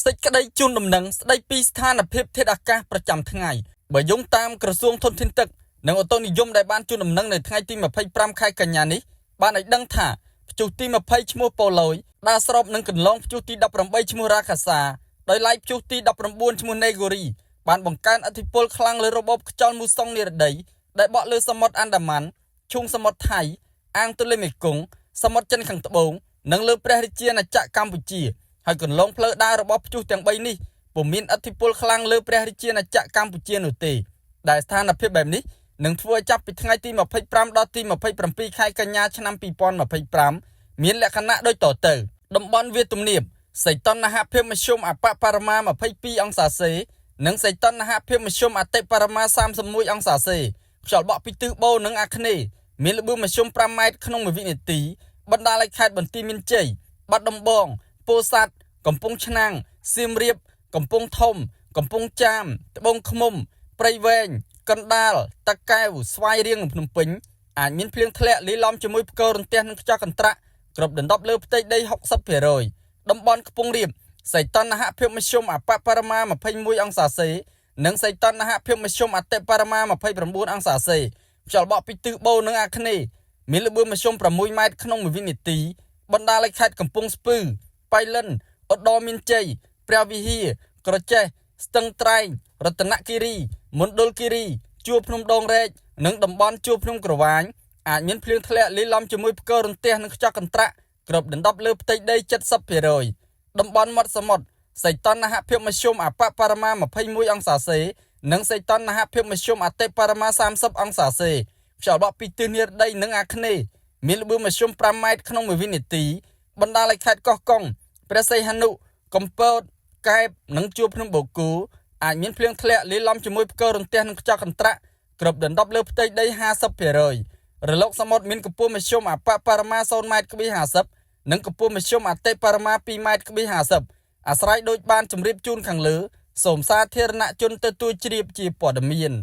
សេចក្តីជូនដំណឹងស្តីពីស្ថានភាពធាតុអាកាសប្រចាំថ្ងៃបើយោងតាមក្រសួងធនធានទឹកនិងអូតូនិយមដែលបានជូនដំណឹងនៅថ្ងៃទី25ខែកញ្ញានេះបានឲ្យដឹងថាព្យុះទី20ឈ្មោះប៉ូឡូយដើរស្របនឹងកន្លងព្យុះទី18ឈ្មោះរ៉ាកាសាដោយឡែកព្យុះទី19ឈ្មោះណេហ្គូរីបានបង្កើនឥទ្ធិពលខ្លាំងលើរបបខ្យល់មូសុងនិរតីដែលបក់លើសមុទ្រអាណ្ដាម៉ាន់ឈូងសមុទ្រថៃអាងទន្លេមេគង្គសមុទ្រចិនខាងត្បូងនិងលើព្រះរាជាណាចក្រកម្ពុជាហើយកន្លងផ្លូវដើររបស់ព្យុះទាំង3នេះពុំមានឥទ្ធិពលខ្លាំងលើព្រះរាជាណាចក្រកម្ពុជានោះទេដែលស្ថានភាពបែបនេះនឹងធ្វើឲ្យចាប់ពីថ្ងៃទី25ដល់ទី27ខែកញ្ញាឆ្នាំ2025មានលក្ខណៈដូចតទៅតំបន់វាលទំនាបសីតុណ្ហភាពមធ្យមអបបរមា22អង្សាសេនិងសីតុណ្ហភាពមធ្យមអតិបរមា31អង្សាសេខ្យល់បក់ពីទិសបូរនិងអាគ្នេយ៍មានល្បឿនមធ្យម5ម៉ែត្រក្នុង1វិនាទីបណ្ដាលឲ្យខេត្តបន្ទាយមានជ័យបាត់ដំបងពោធិ៍សាត់កំពង់ឆ្នាំងសៀមរាបកំពង់ធំកំពង់ចាមត្បូងឃ្មុំព្រៃវែងកណ្ដាលតាកែវស្វាយរៀងនិងភ្នំពេញអាចមានភ្លៀងធ្លាក់លាយឡំជាមួយផ្គររន្ទះនិងខ្យល់កន្ត្រាក់គ្រប់ដណ្ដប់លើផ្ទៃដី 60% តំបន់ខ្ពង់រាបសីតុណ្ហភាពមធ្យមអបបរមា21អង្សាសេនិងសីតុណ្ហភាពមធ្យមអតិបរមា29អង្សាសេខ្យល់បក់ពីទិសបូរនិងអាគ្នេយ៍មានល្បឿនមធ្យម6ម៉ែត្រក្នុង1វិនាទីបណ្ដាលឲ្យខេត្តកំពង់ស្ពឺបៃលិនឧត្តរមានជ័យព្រះវិហារក្រចេះស្ទឹងត្រែងរតនគិរីមណ្ឌលគិរីជួរភ្នំដងរែកនិងតំបន់ជួរភ្នំក្រវាញអាចមានភ្លៀងធ្លាក់លាយឡំជាមួយផ្គររន្ទះនិងខ្យល់កន្ត្រាក់គ្រប់ដណ្ដប់លើផ្ទៃដី 70% តំបន់មាត់សមុទ្រសីតុណ្ហភាពមធ្យមអបបរមា21អង្សាសេនិងសីតុណ្ហភាពមធ្យមអតិបរមា30អង្សាសេខ្យល់បក់ពីទិសនិរតីនិងអាគ្នេយ៍មានល្បឿនមធ្យម5ម៉ែត្រក្នុង1វិនាទីបណ្ដាលឲ្យខេត្តកោះកុងព្រះសីហនុកំពតកែបនិងជួរភ្នំបូកគូអាចមានភ្លៀងធ្លាក់លាយឡំជាមួយផ្គររន្ទះនិងខ្យល់កន្ត្រាក់គ្រប់ដណ្ដប់លើផ្ទៃដី 50% រលកសមុទ្រមានកម្ពស់មធ្យមអបបរមា0ម៉ែត្រ50និងកម្ពស់មធ្យមអតិបរមា2ម៉ែត្រ50អាស្រ័យដូចបានជម្រាបជូនខាងលើសូមសាធារណជនទទួលជ្រាបជាព័ត៌មាន